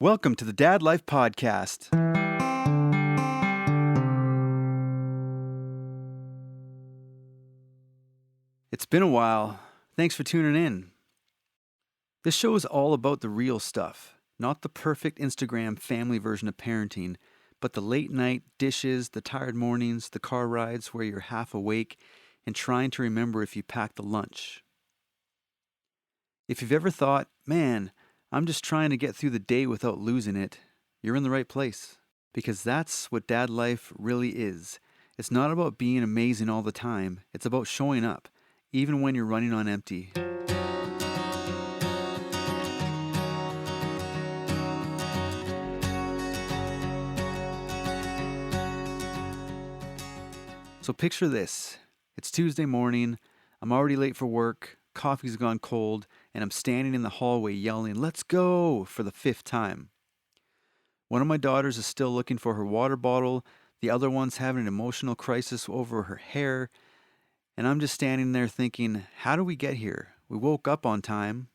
Welcome to the Dadlife podcast. It's been a while. Thanks for tuning in. This show is all about the real stuff, not the perfect Instagram family version of parenting, but the late night dishes, the tired mornings, the car rides where you're half awake and trying to remember if you packed the lunch. If you've ever thought, man, I'm just trying to get through the day without losing it, you're in the right place. Because that's what dad life really is. It's not about being amazing all the time. It's about showing up, even when you're running on empty. So picture this. It's Tuesday morning. I'm already late for work. Coffee's gone cold. And I'm standing in the hallway yelling, "Let's go!" for the 5th time. One of my daughters is still looking for her water bottle. The other one's having an emotional crisis over her hair. And I'm just standing there thinking, how do we get here? We woke up on time.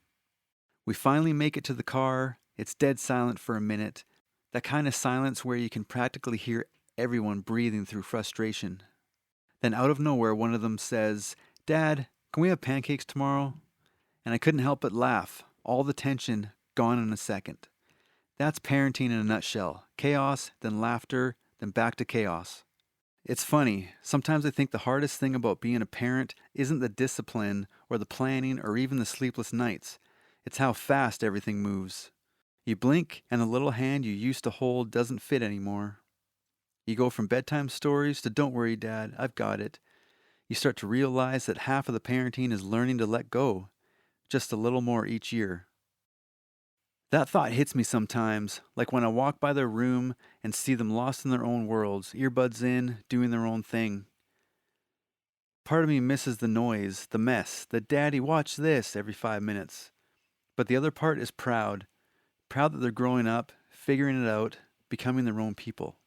We finally make it to the car. It's dead silent for a minute. That kind of silence where you can practically hear everyone breathing through frustration. Then out of nowhere, one of them says, "Dad, can we have pancakes tomorrow?" And I couldn't help but laugh. All the tension gone in a second. That's parenting in a nutshell. Chaos, then laughter, then back to chaos. It's funny. Sometimes I think the hardest thing about being a parent isn't the discipline or the planning or even the sleepless nights. It's how fast everything moves. You blink and the little hand you used to hold doesn't fit anymore. You go from bedtime stories to "Don't worry, Dad, I've got it." You start to realize that half of the parenting is learning to let go. Just a little more each year. That thought hits me sometimes, like when I walk by their room and see them lost in their own worlds, earbuds in, doing their own thing. Part of me misses the noise, the mess, the "Daddy, watch this" every 5 minutes. But the other part is proud that they're growing up, figuring it out, becoming their own people.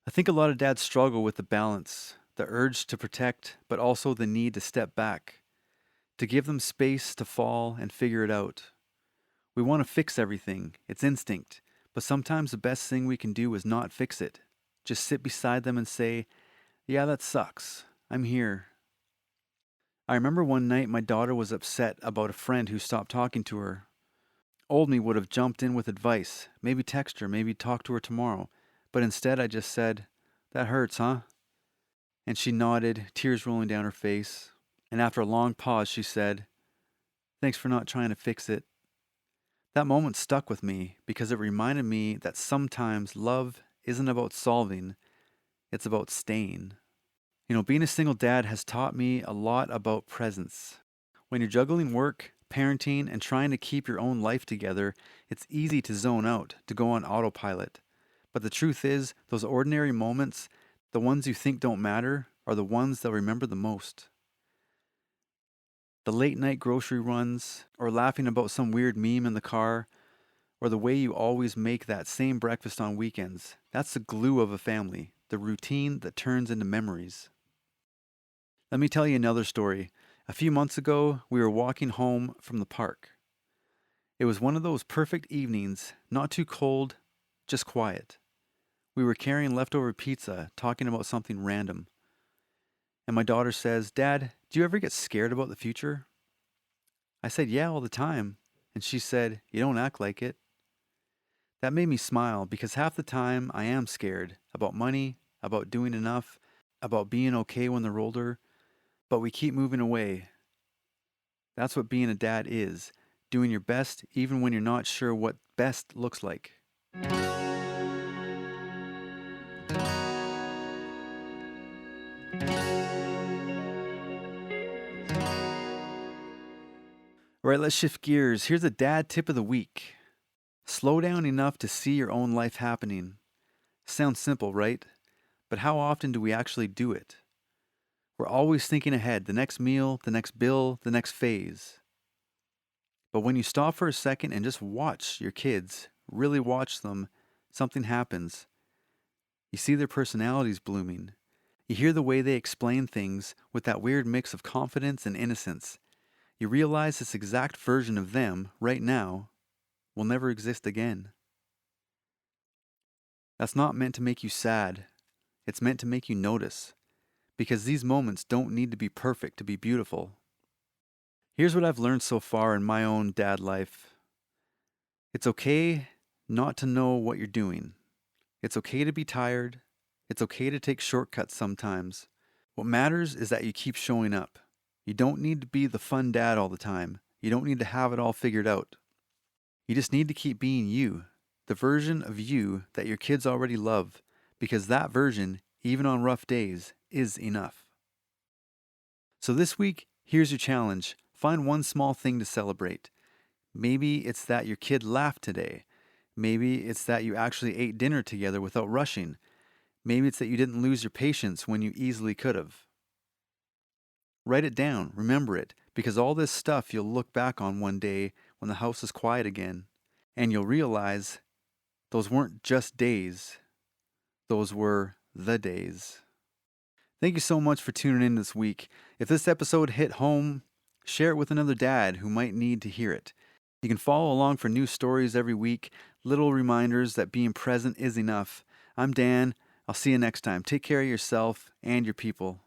I think a lot of dads struggle with the balance, the urge to protect, but also the need to step back, to give them space to fall and figure it out. We want to fix everything. It's instinct. But sometimes the best thing we can do is not fix it. Just sit beside them and say, "Yeah, that sucks. I'm here." I remember one night my daughter was upset about a friend who stopped talking to her. Old me would have jumped in with advice. Maybe text her, maybe talk to her tomorrow. But instead I just said, "That hurts, huh?" And she nodded, tears rolling down her face. And after a long pause, she said, "Thanks for not trying to fix it." That moment stuck with me because it reminded me that sometimes love isn't about solving, it's about staying. Being a single dad has taught me a lot about presence. When you're juggling work, parenting, and trying to keep your own life together, it's easy to zone out, to go on autopilot. But the truth is, those ordinary moments, the ones you think don't matter, are the ones they'll remember the most. The late night grocery runs, or laughing about some weird meme in the car, or the way you always make that same breakfast on weekends. That's the glue of a family, the routine that turns into memories. Let me tell you another story. A few months ago, we were walking home from the park. It was one of those perfect evenings, not too cold, just quiet. We were carrying leftover pizza, talking about something random. And my daughter says, "Dad, do you ever get scared about the future?" I said, "Yeah, all the time." And she said, "You don't act like it." That made me smile because half the time I am scared about money, about doing enough, about being okay when they're older, but we keep moving away. That's what being a dad is, doing your best even when you're not sure what best looks like. All right, let's shift gears. Here's a dad tip of the week. Slow down enough to see your own life happening. Sounds simple, right? But how often do we actually do it? We're always thinking ahead, the next meal, the next bill, the next phase. But when you stop for a second and just watch your kids, really watch them, something happens. You see their personalities blooming. You hear the way they explain things with that weird mix of confidence and innocence. You realize this exact version of them, right now, will never exist again. That's not meant to make you sad. It's meant to make you notice, because these moments don't need to be perfect to be beautiful. Here's what I've learned so far in my own dad life. It's okay not to know what you're doing. It's okay to be tired. It's okay to take shortcuts sometimes. What matters is that you keep showing up. You don't need to be the fun dad all the time. You don't need to have it all figured out. You just need to keep being you, the version of you that your kids already love, because that version, even on rough days, is enough. So this week, here's your challenge. Find one small thing to celebrate. Maybe it's that your kid laughed today. Maybe it's that you actually ate dinner together without rushing. Maybe it's that you didn't lose your patience when you easily could have. Write it down, remember it, because all this stuff you'll look back on one day when the house is quiet again, and you'll realize those weren't just days, those were the days. Thank you so much for tuning in this week. If this episode hit home, share it with another dad who might need to hear it. You can follow along for new stories every week, little reminders that being present is enough. I'm Dan. I'll see you next time. Take care of yourself and your people.